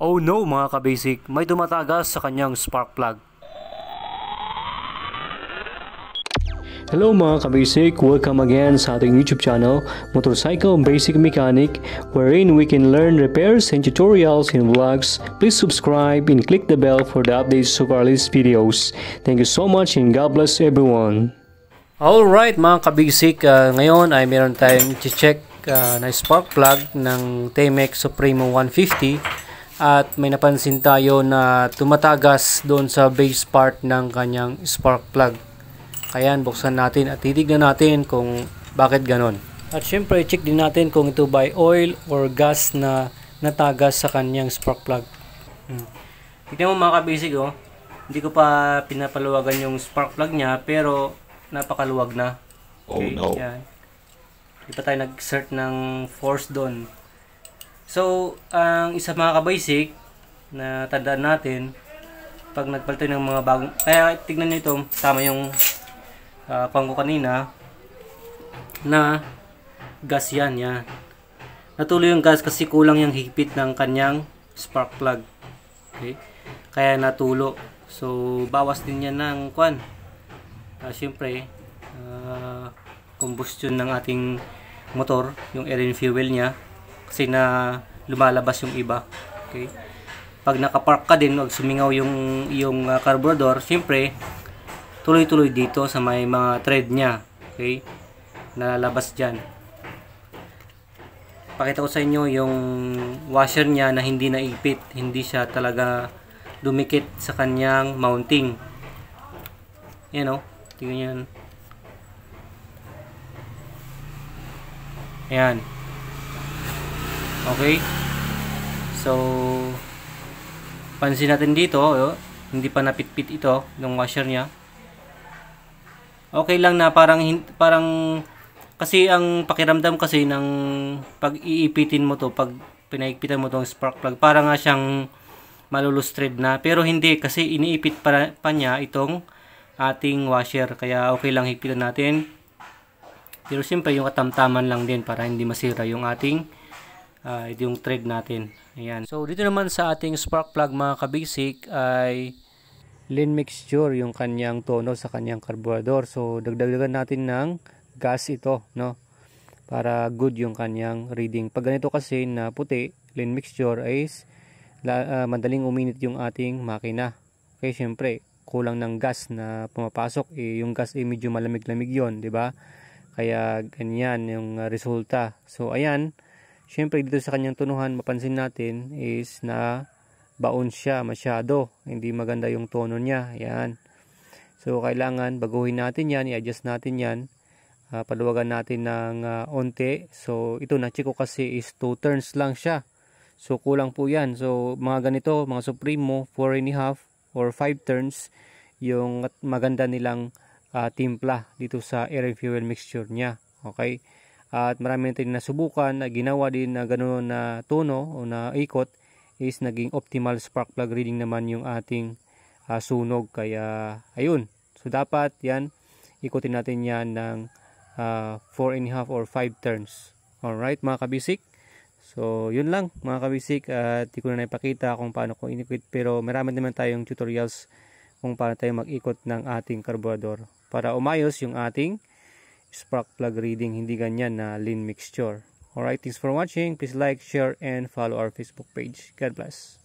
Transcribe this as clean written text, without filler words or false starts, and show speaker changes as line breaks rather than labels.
Oh no mga ka-basic, may tumatagas sa kanyang spark plug.
Hello mga ka-basic, welcome again sa ating YouTube channel, Motorcycle Basic Mechanic, wherein we can learn repairs and tutorials and vlogs. Please subscribe and click the bell for the updates of our latest videos. Thank you so much and God bless everyone.
Alright mga ka-basic, ngayon ay meron tayong check na spark plug ng Tamex Supremo 150. At may napansin tayo na tumatagas doon sa base part ng kanyang spark plug. Kaya buksan natin at titignan natin kung bakit ganon. At syempre check din natin kung ito by oil or gas na natagas sa kanyang spark plug. Tignan mo mga ka-basic, oh. Hindi ko pa pinapaluwagan yung spark plug niya pero napakaluwag na. Okay, oh no. Yan. Hindi pa tayo nag-exert ng force doon. So, ang isa mga ka-basic na tandaan natin pag nagpalit ng mga bagong, kaya tignan nyo ito, tama yung pang ko kanina na gas yan. Natuloy yung gas kasi kulang yung higpit ng kanyang spark plug. Okay? Kaya natulo. So, bawas din yan ng kwan. Siyempre, combustion ng ating motor, yung air and fuel niya. Kasi na lumalabas yung iba. Okay? Pag nakapark ka din, wag sumingaw yung carburetor, siyempre tuloy-tuloy dito sa may mga thread niya. Okay? Nalalabas diyan. Pakita ko sa inyo yung washer niya na hindi naipit, hindi siya talaga dumikit sa kanyang mounting. Yan, oh. Tingnan niyo yan. Ayan. Okay. So, pansin natin dito, oh, hindi pa napitpit ito ng washer niya. Okay lang na parang kasi ang pakiramdam kasi ng pag iipitin mo to, pag pinaigpitan mo tong spark plug, parang nga siyang malulustred na. Pero hindi kasi iniipit pa niya itong ating washer. Kaya okay lang higpitan natin. Pero siyempre yung katamtaman lang din para hindi masira yung ating yung thread natin. Ayan. So dito naman sa ating spark plug mga ka-basic ay lean mixture yung kanyang tono sa kanyang carburetor. So dagdagan natin ng gas ito, no? Para good yung kanyang reading. Pag ganito kasi na puti, lean mixture is madaling uminit yung ating makina. Okay, syempre kulang ng gas na pumapasok, yung gas ay medyo malamig-lamig yon, di ba? Kaya ganyan yung resulta. So ayan, syempre dito sa kanyang tunuhan, mapansin natin is na baon siya masyado. Hindi maganda yung tono niya. Ayan. So kailangan baguhin natin yan, i-adjust natin yan. Paluwagan natin ng onte. So ito na-check ko kasi is 2 turns lang siya. So kulang po yan. So mga ganito, mga Supremo 4.5 or 5 turns yung maganda nilang timpla dito sa air and fuel mixture niya. Okay? At marami natin nasubukan na ginawa din na gano'n na tono o na ikot is naging optimal spark plug reading naman yung ating sunog. Kaya ayun. So dapat yan, ikutin natin yan ng 4.5 or 5 turns. Alright mga kabisik. So yun lang mga kabisik. At di ko na naipakita kung paano ko inikot. Pero marami naman tayong tutorials kung paano tayo mag-ikot ng ating carburetor para umayos yung ating spark plug reading, hindi ganyan na lean mixture. Alright, thanks for watching. Please like, share, and follow our Facebook page. God bless.